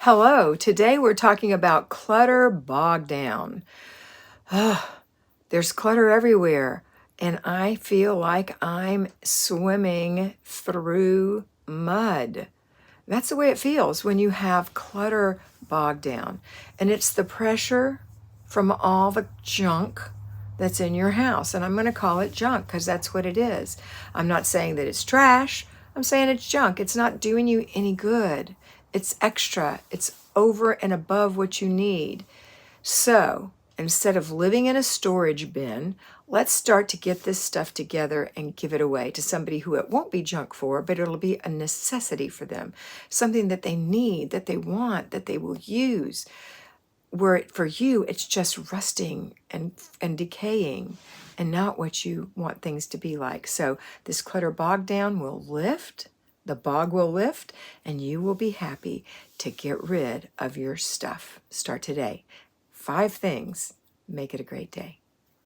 Hello, today we're talking about Clutter Bog Down. There's clutter everywhere, and I feel like I'm swimming through mud. That's the way it feels when you have clutter bogged down. And it's the pressure from all the junk that's in your house. And I'm going to call it junk because that's what it is. I'm not saying that it's trash. I'm saying it's junk. It's not doing you any good. It's extra. It's over and above what you need. So instead of living in a storage bin, let's start to get this stuff together and give it away to somebody who it won't be junk for, but it'll be a necessity for them, something that they need, that they want, that they will use. Where for you, it's just rusting and decaying and not what you want things to be like. So this clutter bog down will lift, the bog will lift, and you will be happy to get rid of your stuff. Start today. 5 things. Make it a great day.